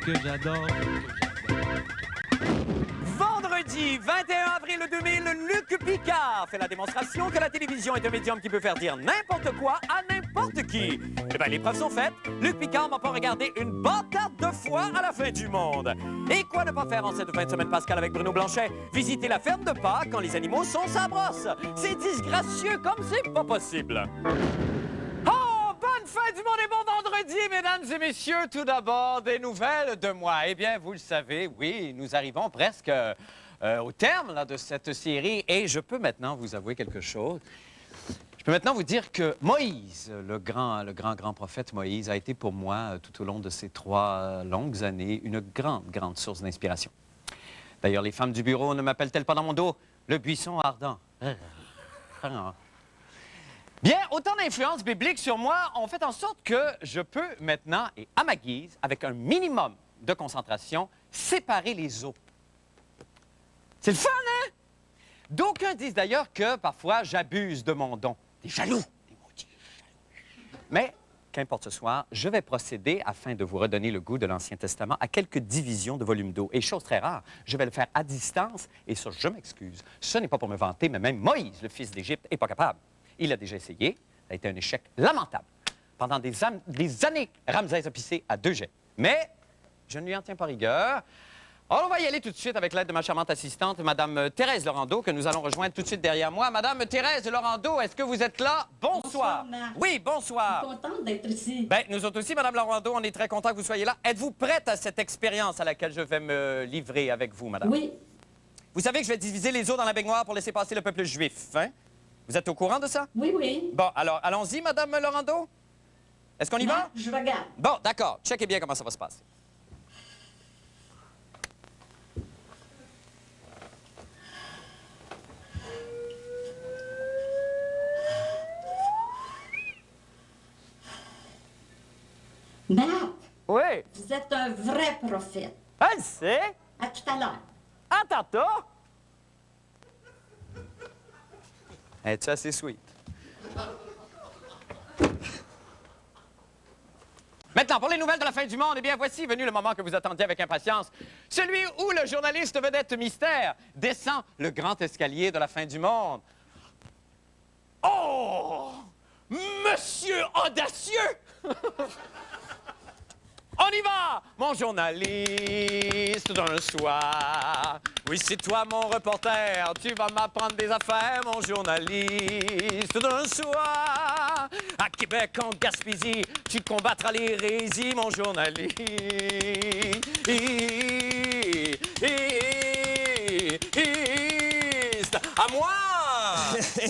Que j'adore. Vendredi 21 avril 2000, Luc Picard fait la démonstration que la télévision est un médium qui peut faire dire n'importe quoi à n'importe qui. Eh bien, les preuves sont faites. Luc Picard m'a pas regardé une bâtarde de fois à la fin du monde. Et quoi ne pas faire en cette fin de semaine pascale avec Bruno Blanchet? Visiter la ferme de Pâques quand les animaux sont sa brosse. C'est disgracieux comme c'est pas possible. Fin du monde et bon vendredi, mesdames et messieurs. Tout d'abord, des nouvelles de moi. Eh bien, vous le savez, oui, nous arrivons presque au terme là, de cette série et je peux maintenant vous avouer quelque chose. Je peux maintenant vous dire que Moïse, le grand prophète Moïse, a été pour moi, tout au long de ces 3 longues années, une grande source d'inspiration. D'ailleurs, les femmes du bureau ne m'appellent-elles pas dans mon dos le buisson ardent? Bien, autant d'influences bibliques sur moi ont fait en sorte que je peux maintenant, et à ma guise, avec un minimum de concentration, séparer les eaux. C'est le fun, hein? D'aucuns disent d'ailleurs que parfois j'abuse de mon don. Des jaloux, des maudits jaloux. Mais, qu'importe ce soir, je vais procéder, afin de vous redonner le goût de l'Ancien Testament, à quelques divisions de volume d'eau. Et chose très rare, je vais le faire à distance, et ça, je m'excuse. Ce n'est pas pour me vanter, mais même Moïse, le fils d'Égypte, n'est pas capable. Il a déjà essayé. Ça a été un échec lamentable. Pendant des années, Ramsès a pissé à 2 jets. Mais je ne lui en tiens pas rigueur. Alors, on va y aller tout de suite avec l'aide de ma charmante assistante, Mme Thérèse Laurando, que nous allons rejoindre tout de suite derrière moi. Mme Thérèse Laurando, est-ce que vous êtes là? Bonsoir. Bonsoir, Marc. Oui, bonsoir. Je suis contente d'être ici. Bien, nous autres aussi, Mme Laurando, on est très contents que vous soyez là. Êtes-vous prête à cette expérience à laquelle je vais me livrer avec vous, madame? Oui. Vous savez que je vais diviser les eaux dans la baignoire pour laisser passer le peuple juif, hein? Vous êtes au courant de ça? Oui, oui. Bon, alors, allons-y, Madame Laurando. Est-ce qu'on y va? Je regarde. Bon, d'accord. Checkez bien comment ça va se passer. Marc, Oui. vous êtes un vrai prophète. Elle sait. À tout à l'heure. À tantôt. Es-tu assez sweet? Maintenant, pour les nouvelles de la fin du monde, eh bien, voici venu le moment que vous attendiez avec impatience. Celui où le journaliste vedette mystère descend le grand escalier de la fin du monde. Oh! Monsieur audacieux! On y va, mon journaliste d'un soir. Oui, c'est toi, mon reporter. Tu vas m'apprendre des affaires, mon journaliste d'un soir. À Québec, en Gaspésie, tu combattras l'hérésie, mon journaliste. À moi!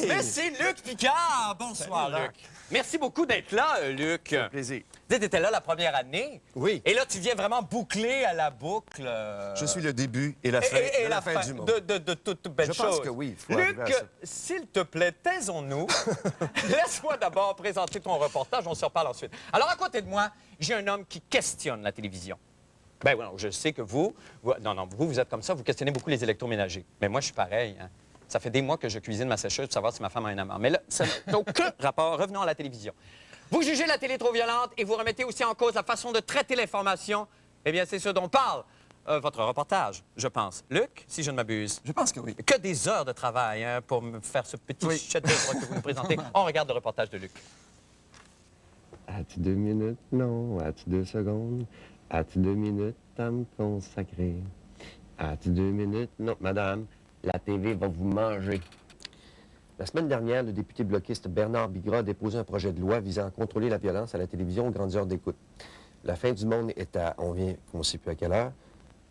Mais c'est Luc Picard. Bonsoir, Salut, Luc. Merci beaucoup d'être là, Luc. C'est un plaisir. Tu étais là la première année. Oui. Et là, tu viens vraiment boucler à la boucle. Je suis le début et la fin et de la fin du monde. de toute belle Je chose. pense que oui, il faut arriver à Luc, ça. s'il te plaît, taisons-nous. Laisse-moi d'abord présenter ton reportage, on se reparle ensuite. Alors, à côté de moi, j'ai un homme qui questionne la télévision. Ben oui, je sais que vous êtes comme ça, vous questionnez beaucoup les électroménagers. Mais moi, je suis pareil, hein. Ça fait des mois que je cuisine ma sécheuse pour savoir si ma femme a un amant. Mais là, ça n'a aucun rapport. Revenons à la télévision. Vous jugez la télé trop violente et vous remettez aussi en cause la façon de traiter l'information. Eh bien, c'est ce dont parle votre reportage, je pense. Luc, si je ne m'abuse. Je pense que oui. Que des heures de travail hein, pour me faire ce petit chef-d'œuvre que vous nous présentez. On regarde le reportage de Luc. As-tu 2 minutes? Non. As-tu 2 secondes? As-tu 2 minutes à me consacrer? As-tu 2 minutes? Non, madame. La TV va vous manger. La semaine dernière, le député bloquiste Bernard Bigra a déposé un projet de loi visant à contrôler la violence à la télévision aux grandes heures d'écoute. La fin du monde est à, on ne sait plus à quelle heure,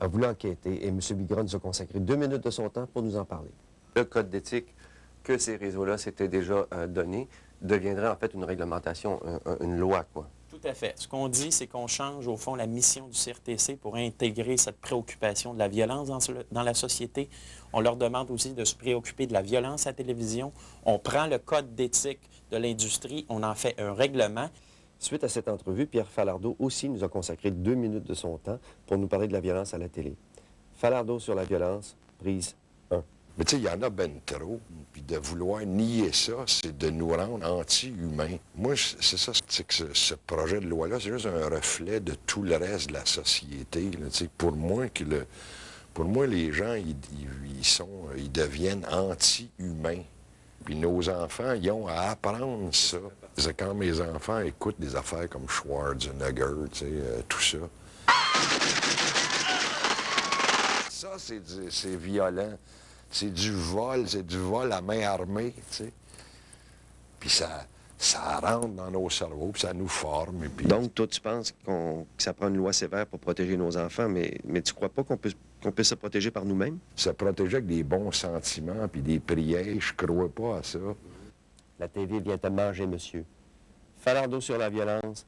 a voulu enquêter et M. Bigra nous a consacré 2 minutes de son temps pour nous en parler. Le code d'éthique que ces réseaux-là s'étaient déjà donné deviendrait en fait une réglementation, une loi, quoi. Tout à fait. Ce qu'on dit, c'est qu'on change, au fond, la mission du CRTC pour intégrer cette préoccupation de la violence dans la société. On leur demande aussi de se préoccuper de la violence à la télévision. On prend le code d'éthique de l'industrie, on en fait un règlement. Suite à cette entrevue, Pierre Falardeau aussi nous a consacré 2 minutes de son temps pour nous parler de la violence à la télé. Falardeau sur la violence, prise 1. Mais tu sais, il y en a ben trop. Puis de vouloir nier ça, c'est de nous rendre anti-humains. Moi, c'est ça, c'est que ce projet de loi-là, c'est juste un reflet de tout le reste de la société. Là, tu sais, pour moi, les gens, ils deviennent anti-humains. Puis nos enfants, ils ont à apprendre ça. C'est quand mes enfants écoutent des affaires comme Schwarzenegger, tu sais, tout ça. Ça, c'est violent. C'est du vol à main armée, tu sais. Puis ça rentre dans nos cerveaux, puis ça nous forme. Et puis... Donc, toi, tu penses que ça prend une loi sévère pour protéger nos enfants, mais tu crois pas qu'on peut se protéger par nous-mêmes? Se protéger avec des bons sentiments puis des prières, je crois pas à ça. La TV vient te manger, monsieur. Falardeau sur la violence,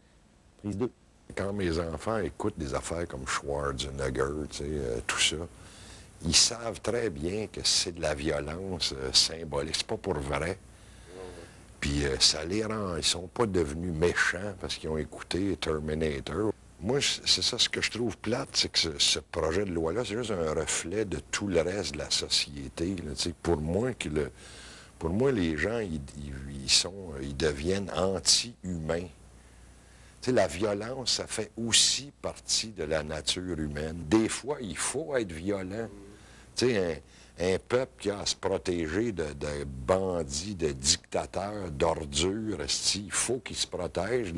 prise 2. Quand mes enfants écoutent des affaires comme Schwarzenegger, tu sais, tout ça, ils savent très bien que c'est de la violence symbolique. C'est pas pour vrai. Puis ça les rend... Ils sont pas devenus méchants parce qu'ils ont écouté Terminator. Moi, c'est ça, ce que je trouve plate, c'est que ce projet de loi-là, c'est juste un reflet de tout le reste de la société. Là, pour moi, les gens, ils deviennent anti-humains. T'sais, la violence, ça fait aussi partie de la nature humaine. Des fois, il faut être violent. Un peuple qui a à se protéger de bandits, de dictateurs, d'ordures, il faut qu'il se protège.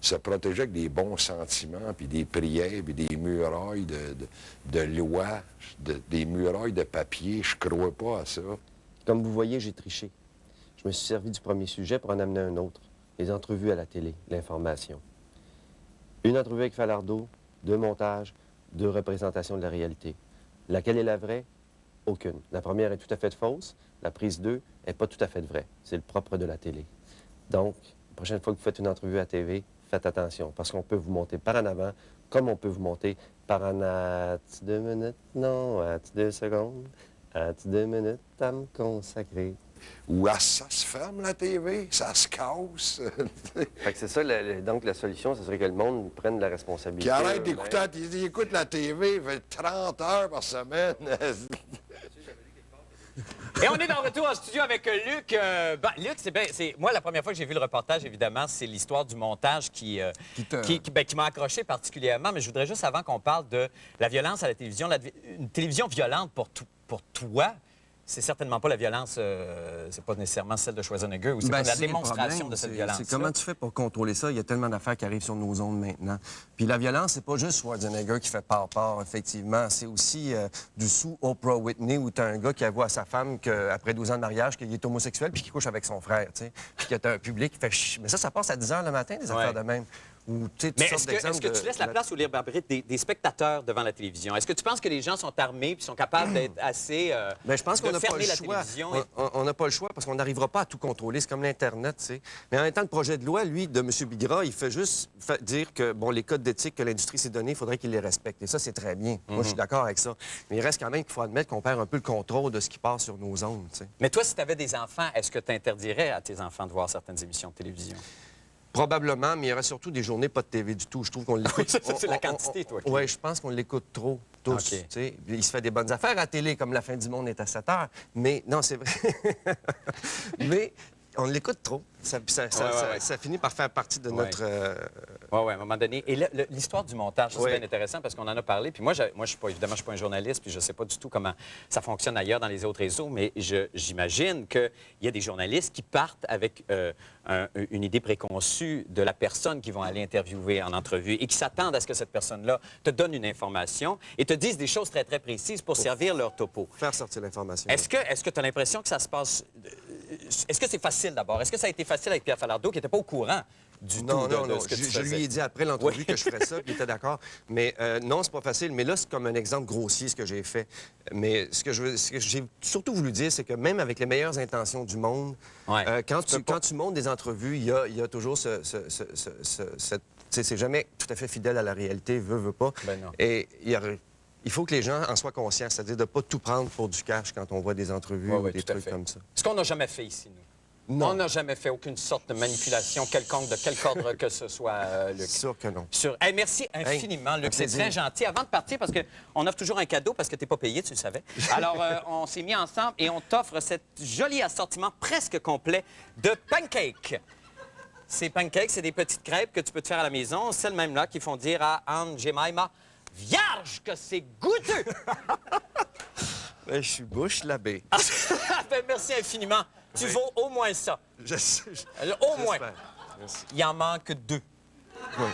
Se protéger avec des bons sentiments, puis des prières, puis des murailles de lois, des murailles de papier, je crois pas à ça. Comme vous voyez, j'ai triché. Je me suis servi du premier sujet pour en amener un autre. Les entrevues à la télé, l'information. Une entrevue avec Falardeau, 2 montages, 2 représentations de la réalité. Laquelle est la vraie? Aucune. La première est tout à fait fausse. La prise 2 n'est pas tout à fait vraie. C'est le propre de la télé. Donc, la prochaine fois que vous faites une entrevue à la TV, faites attention, parce qu'on peut vous monter par en avant, comme on peut vous monter par en à 2 minutes, non, à 2 secondes, à 2 minutes à me consacrer. Ou ça se ferme, la TV, ça se casse. Fait que c'est ça, donc la solution, ce serait que le monde prenne la responsabilité. Qui arrête d'écouter, il écoute la TV, il fait 30 heures par semaine. Et on est de retour en studio avec Luc. Luc, moi, la première fois que j'ai vu le reportage, évidemment, c'est l'histoire du montage qui m'a accroché particulièrement. Mais je voudrais juste, avant qu'on parle de la violence à la télévision, une télévision violente pour toi, c'est certainement pas la violence, c'est pas nécessairement celle de Schwarzenegger, ou c'est pas la démonstration de cette violence. C'est comment tu fais pour contrôler ça? Il y a tellement d'affaires qui arrivent sur nos ondes maintenant. Puis la violence, c'est pas juste Schwarzenegger qui fait part, effectivement. C'est aussi du sous Oprah Whitney, où tu as un gars qui avoue à sa femme qu'après 12 ans de mariage, qu'il est homosexuel puis qu'il couche avec son frère, tu sais. Puis qu'il y a un public qui fait chut. Mais ça passe à 10 h le matin, des affaires de même. Mais est-ce que tu laisses la place au libre arbitre des spectateurs devant la télévision? Est-ce que tu penses que les gens sont armés et sont capables d'être assez je pense qu'on de n'a pas le fermer la choix. télévision? On n'a pas le choix parce qu'on n'arrivera pas à tout contrôler. C'est comme l'Internet, tu sais. Mais en même temps, le projet de loi, lui, de M. Bigra, il fait juste dire que, bon, les codes d'éthique que l'industrie s'est donnés, il faudrait qu'il les respecte. Et ça, c'est très bien. Moi, je suis d'accord avec ça. Mais il reste quand même qu'il faut admettre qu'on perd un peu le contrôle de ce qui passe sur nos ondes, tu sais. Mais toi, si tu avais des enfants, est-ce que tu interdirais à tes enfants de voir certaines émissions de télévision? Probablement, mais il y aurait surtout des journées pas de TV du tout. Je trouve qu'on l'écoute... c'est la quantité, toi. Oui, je pense qu'on l'écoute trop, tous. Okay. Tu sais. Il se fait des bonnes affaires à la télé, comme La fin du monde est à 7 heures. Mais, non, c'est vrai. Mais on l'écoute trop. Ça finit par faire partie de notre... Oui, à un moment donné. Et l'histoire du montage, c'est bien intéressant parce qu'on en a parlé. Puis moi, évidemment, je suis pas un journaliste, puis je sais pas du tout comment ça fonctionne ailleurs dans les autres réseaux, mais j'imagine qu'il y a des journalistes qui partent avec une idée préconçue de la personne qu'ils vont aller interviewer en entrevue et qui s'attendent à ce que cette personne-là te donne une information et te dise des choses très, très précises pour servir leur topo. Faire sortir l'information. Est-ce que tu as l'impression que ça se passe... Est-ce que c'est facile d'abord? Est-ce que ça a été facile avec Pierre Falardeau qui n'était pas au courant du Non, tout non, non. ce que tu Je lui faisais. ai dit après l'entrevue Oui. que je ferais ça, puis il était d'accord. Mais non, c'est pas facile. Mais là, c'est comme un exemple grossier, ce que j'ai fait. Mais ce que j'ai surtout voulu dire, c'est que même avec les meilleures intentions du monde, Ouais. quand Tu peux pas- tu montes des entrevues, il y a toujours c'est jamais tout à fait fidèle à la réalité, veut pas. Ben non. Et il faut que les gens en soient conscients, c'est-à-dire de ne pas tout prendre pour du cash quand on voit des entrevues Ouais, ou ouais, des tout à trucs fait. comme ça. Ce qu'on n'a jamais fait ici, nous. Non. On n'a jamais fait aucune sorte de manipulation quelconque de quelque ordre que ce soit, Luc. C'est sûr que non. Hey, merci infiniment, Luc. C'est plaisir. très gentil. Avant de partir, parce qu'on offre toujours un cadeau parce que tu n'es pas payé, tu le savais. Alors, on s'est mis ensemble et on t'offre cet joli assortiment presque complet de pancakes. Ces pancakes, c'est des petites crêpes que tu peux te faire à la maison. Celles mêmes-là qui font dire à Anne Jemima, vierge, que c'est goûteux! Ben, je suis bouche l'abbé. Ben, merci infiniment. Tu vaux au moins ça. Je sais. Au moins. J'espère. Merci. Il en manque 2. Oui.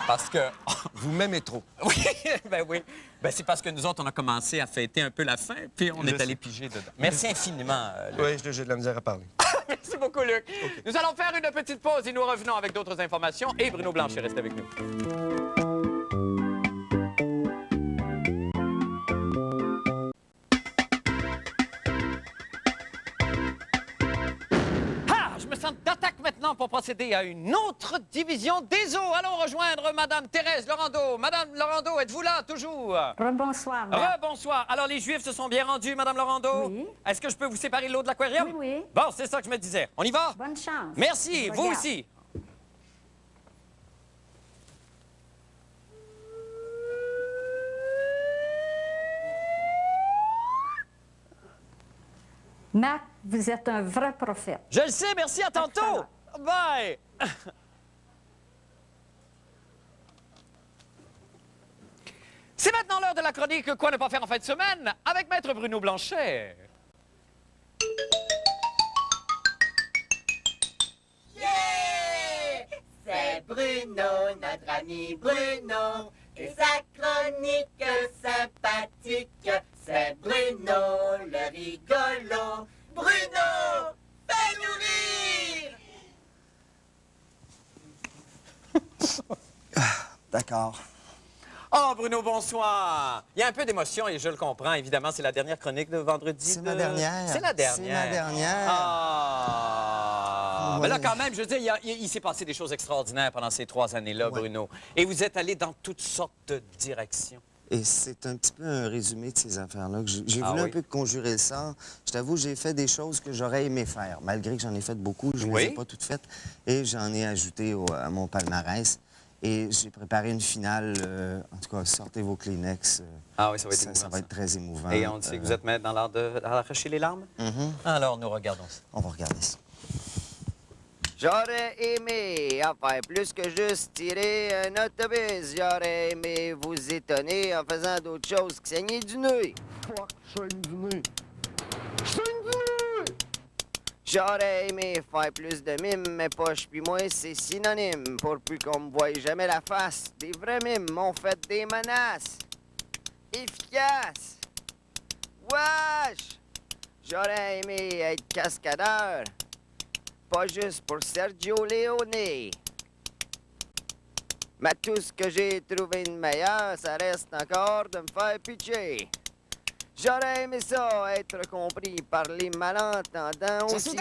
Parce que... Vous m'aimez trop. Oui, ben oui. Ben c'est parce que nous autres, on a commencé à fêter un peu la fin, puis on Je est sais. allé piger dedans. Merci infiniment, Luc. Oui, j'ai de la misère à parler. Merci beaucoup, Luc. Nous allons faire une petite pause et nous revenons avec d'autres informations. Et Bruno Blanchet reste avec nous. Ah, je me sens d'attaque maintenant pour procéder à une autre division des eaux. Allons rejoindre Madame Thérèse Laurando. Madame Laurando, êtes-vous là, toujours? Rebonsoir. Bonsoir. Alors, les Juifs se sont bien rendus, Madame Laurando? Oui. Est-ce que je peux vous séparer l'eau de l'aquarium? Oui, oui. Bon, c'est ça que je me disais. On y va? Bonne chance. Merci, Je vous regarde. aussi. Mac, vous êtes un vrai prophète. Je le sais, merci, à tantôt. Bye. C'est maintenant l'heure de la chronique Quoi ne pas faire en fin de semaine avec Maître Bruno Blanchet. C'est Bruno, notre ami Bruno, et sa chronique sympathique. C'est Bruno, le rigolo. Bruno, fais-nous rire! D'accord. Oh, Bruno, bonsoir. Il y a un peu d'émotion et je le comprends. Évidemment, c'est la dernière chronique de vendredi. C'est ma dernière. C'est la dernière. C'est ma dernière. Ah! Ouais. Mais là, quand même, je veux dire, il s'est passé des choses extraordinaires pendant ces 3 années-là, Ouais. Bruno. Et vous êtes allé dans toutes sortes de directions. Et c'est un petit peu un résumé de ces affaires-là. Que j'ai Ah voulu oui? un peu conjurer le sort. Je t'avoue, j'ai fait des choses que j'aurais aimé faire. Malgré que j'en ai fait beaucoup, je ne Oui? les ai pas toutes faites. Et j'en ai ajouté à mon palmarès. Et j'ai préparé une finale. En tout cas, sortez vos Kleenex. Ah oui, ça va être ça émouvant, va être très émouvant. Et on sait que vous êtes maître dans l'art d'arracher les larmes? Mhm. Alors, nous regardons ça. On va regarder ça. J'aurais aimé en faire plus que juste tirer un autobus. J'aurais aimé vous étonner en faisant d'autres choses que saigner du nez. J'aurais aimé faire plus de mimes, mais poche puis moi, c'est synonyme. Pour plus qu'on me voie jamais la face. Des vrais mimes m'ont fait des menaces. Efficaces. Wesh! J'aurais aimé être cascadeur. Pas juste pour Sergio Leone. Mais tout ce que j'ai trouvé de meilleur, ça reste encore de me faire pitcher. J'aurais aimé ça, être compris par les malentendants aussi.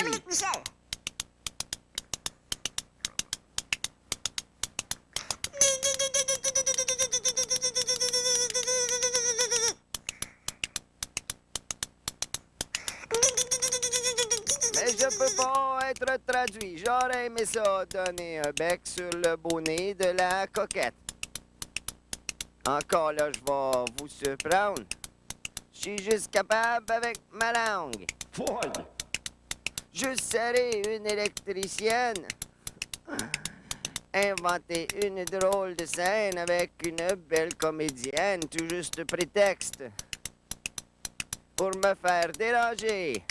Mais je peux pas être traduit. J'aurais aimé ça, donner un bec sur le bonnet de la coquette. Encore là, je vais vous surprendre. Je suis juste capable avec ma langue. Juste serrer une électricienne. Inventer une drôle de scène avec une belle comédienne. Tout juste prétexte. Pour me faire déranger.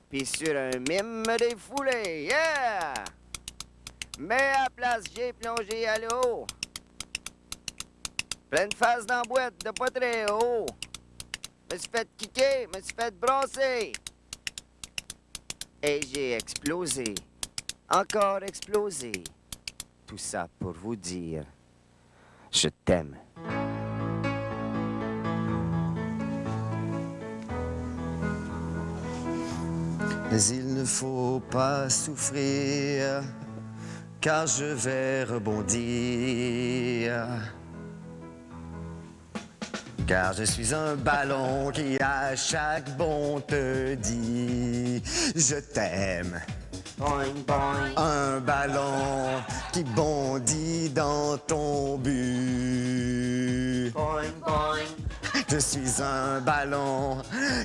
Puis sur un mime me défouler. Yeah! Mais à place, j'ai plongé à l'eau. Pleine face dans la boîte de pas très haut. Me suis fait kicker, me suis fait brasser. Et j'ai explosé. encore exploser. Tout ça pour vous dire, je t'aime. Mais il ne faut pas souffrir, car je vais rebondir. Car je suis un ballon qui à chaque bond te dit je t'aime. Boing, boing. Un ballon qui bondit dans ton but. Boing, boing. Je suis un ballon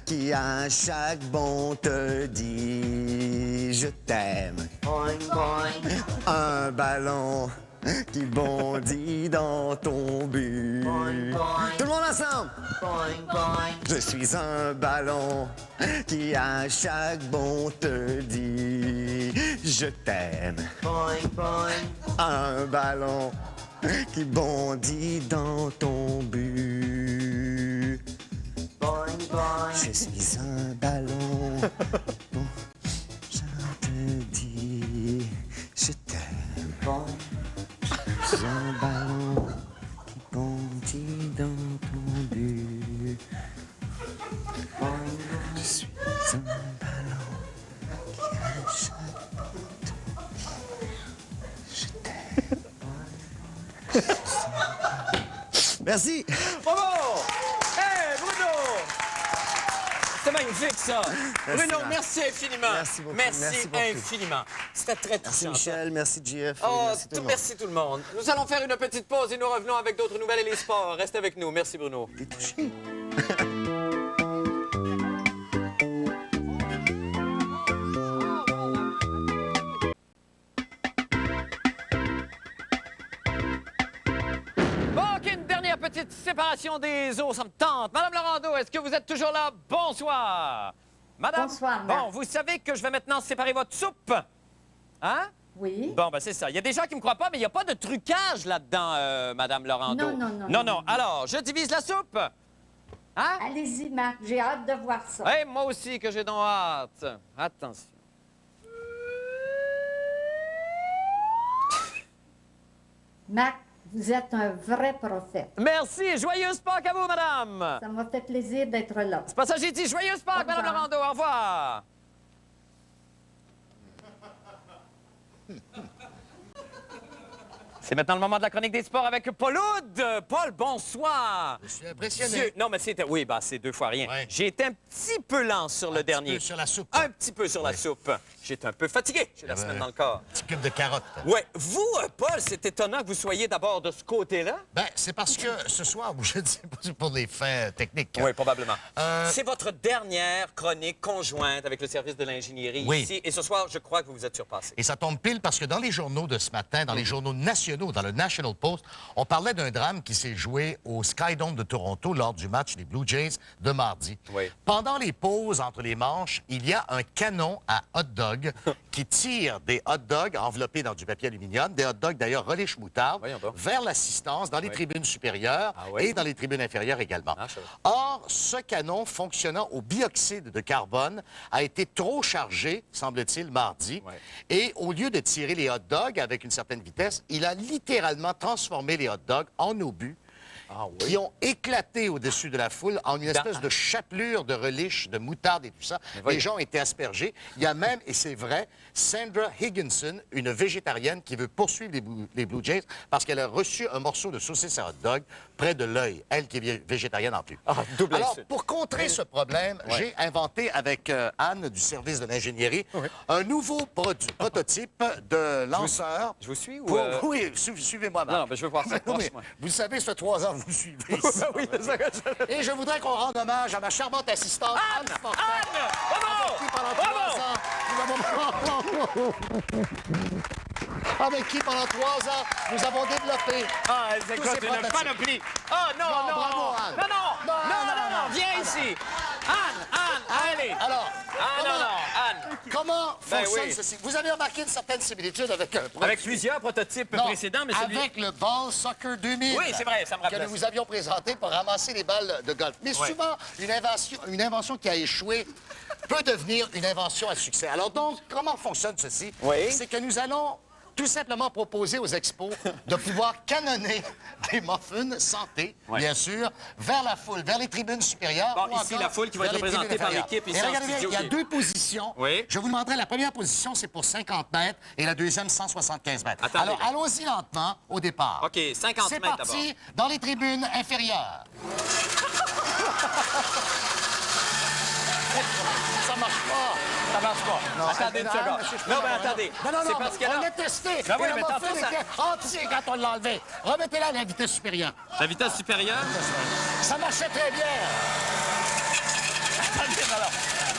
qui à chaque bond te dit je t'aime. Boing, boing. Un ballon qui bondit dans ton but. Boing, boing. Tout le monde ensemble! Boing, boing. Je suis un ballon qui à chaque bond te dit je t'aime. Boing, boing. Un ballon qui bondit dans ton but. Boing, boing. Je suis un ballon. Bon, je te dis je t'aime. Boing. Je suis un ballon qui bondit dans ton but. Je suis un ballon qui à chaque bond te dit je t'aime. Merci. Bravo! Hey, Bruno! C'était magnifique, ça. Bruno, Marc. merci infiniment. Merci beaucoup. Merci, Merci beaucoup. infiniment. C'était très Merci touchant. Michel, merci JF. Oh, merci tout le monde. merci tout le monde. Nous allons faire une petite pause et nous revenons avec d'autres nouvelles et les sports. Restez avec nous. Merci, Bruno. T'es touché. Bon, OK, une dernière petite séparation des eaux, ça me tente. Madame Laurando, est-ce que vous êtes toujours là? Bonsoir. Madame? Bonsoir, Marc. Bon, vous savez que je vais maintenant séparer votre soupe. Hein? Oui. Bon, ben c'est ça. Il y a des gens qui me croient pas, mais il n'y a pas de trucage là-dedans, Madame Laurando. Non, non, non, Non, non, non. Alors, je divise la soupe. Hein? Allez-y, Marc, j'ai hâte de voir ça. Eh, moi aussi, que j'ai donc hâte. Attention. Marc, vous êtes un vrai prophète. Merci. Joyeuse Pâques à vous, madame. Ça m'a fait plaisir d'être là. C'est pas ça que j'ai dit. Joyeuse Pâques, Au madame revoir. Laurando. Au revoir. C'est maintenant le moment de la chronique des sports avec Paul Oud. Paul, bonsoir. Je suis impressionné. Dieu- Non, mais c'était... Oui, bah c'est 2 fois rien. Ouais. J'ai été un petit peu lent sur le dernier. Un petit peu sur la soupe. Un petit peu sur la soupe. J'étais un peu fatigué. J'ai la semaine dans le corps. Petit cube de carottes. Ouais. Vous, Paul, c'est étonnant que vous soyez d'abord de ce côté-là. Ben, c'est parce que ce soir, je ne sais pas si pour des fins techniques. Oui, probablement. Euh, C'est votre dernière chronique conjointe avec le service de l'ingénierie Oui. ici. Et ce soir, je crois que vous vous êtes surpassé. Et ça tombe pile parce que dans les journaux de ce matin, dans les journaux nationaux, dans le National Post, on parlait d'un drame qui s'est joué au Skydome de Toronto lors du match des Blue Jays de mardi. Oui. Pendant les pauses entre les manches, il y a un canon à hot dog qui tire des hot dogs enveloppés dans du papier aluminium, des hot dogs d'ailleurs relish moutarde, Voyons donc. vers l'assistance dans les Oui. tribunes supérieures Ah oui? et dans les tribunes inférieures également. Ah, je savais. Or, ce canon fonctionnant au bioxyde de carbone a été trop chargé, semble-t-il, mardi. Ouais. Et au lieu de tirer les hot dogs avec une certaine vitesse, il a littéralement transformé les hot dogs en obus Ah oui? qui ont éclaté au-dessus de la foule en une Dans- espèce de chapelure de relish, de moutarde et tout ça. voyons. Les gens ont été aspergés. Il y a même, et c'est vrai, Sandra Higginson, une végétarienne qui veut poursuivre les Blue Jays parce qu'elle a reçu un morceau de saucisse à hot dog près de l'œil, elle qui est végétarienne en plus. Ah, double Alors, insulte. pour contrer ce problème, Ouais. j'ai inventé avec Anne du service de l'ingénierie un nouveau prototype de lanceur. Je vous suis ou... Oui, suivez-moi, Marc. Non, ben, je veux voir ça. Oui, Franchement. vous le savez, ça fait 3 ans que vous me suivez. ici. Oui, c'est ça que je... Et je voudrais qu'on rende hommage à ma charmante assistante, Anne Fortin. Avec qui, pendant 3 ans, nous avons développé... Ah, c'est Tous quoi, ces c'est une prototypes. panoplie. Ah, non, Bon, non. bravo, Anne. Non, viens ici. allez! Alors, Ah non, non, Anne! comment Ben fonctionne oui. ceci? Vous avez remarqué une certaine similitude avec un produit. Avec plusieurs prototypes Non, précédents, mais celui... avec le Ball Soccer 2000. Oui, c'est vrai, ça me rappelle Que nous vous avions présenté pour ramasser les balles de golf. Mais Ouais. souvent, une invention qui a échoué peut devenir une invention à succès. Alors donc, comment fonctionne ceci? Oui. C'est que nous allons tout simplement proposer aux expos de pouvoir canonner des muffins santé, Ouais. bien sûr, vers la foule, vers les tribunes supérieures. Bon, ou ici, encore la foule qui va vers être les tribunes représentée par inférieures. l'équipe ici Et en regardez bien, studio il y a qui- deux positions. Oui. Je vous demanderai, la première position, c'est pour 50 mètres et la deuxième, 175 mètres. Attendez, Alors, là. allons-y lentement au départ. OK, 50 C'est mètres parti dans les tribunes inférieures. Ça marche pas. Ça marche pas. Non, Attendez une non, seconde. monsieur, je peux Non, mais pas- attendez. Non, non, C'est non, parce que on là... l'a testé. Ben oui, Et le mais muffin tantôt, ça- était entier quand on l'a enlevé. Remettez-la à la vitesse supérieure. La vitesse supérieure? Ça marchait très bien. Attendez, non, non.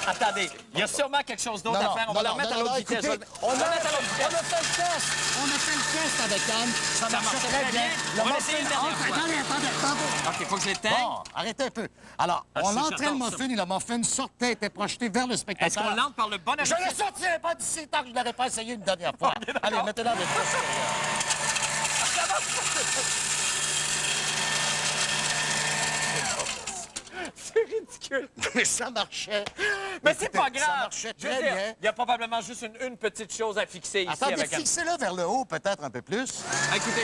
Attendez, il y a sûrement quelque chose d'autre à faire. On va la remettre à l'autre vitesse. écoutez, On va la mettre à l'autre on vitesse. a fait le test. On a fait le test avec Anne. Ça marchait très bien. On va l'essayer une dernière fois. Attendez. OK, faut que je l'éteigne. Bon, arrêtez un peu. Alors, Ah, on c'est- entrait le j'adore muffin et le muffin sortait, était projeté vers le spectateur. Est-ce qu'on l'entre par le bon Je ne orifice? le sortirai pas d'ici tant que je ne l'aurais pas essayé une dernière fois. Allez, mettez-la avec vitesse C'est ridicule. Mais ça marchait. Mais c'est Écoutez, pas Ça grave. marchait Je veux très dire, bien. il y a probablement juste une petite chose à fixer ici Attendez, avec Anne. fixez-le vers le haut, peut-être un peu plus. Écoutez,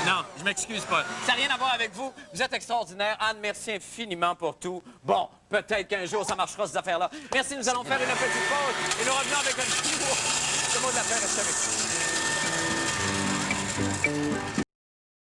non, je m'excuse pas. Ça n'a rien à voir avec vous. Vous êtes extraordinaire. Anne, merci infiniment pour tout. Bon, peut-être qu'un jour, ça marchera, ces affaires-là. Merci, nous allons faire une petite pause et nous revenons avec un petit mot. Le mot de la fin, restez avec nous.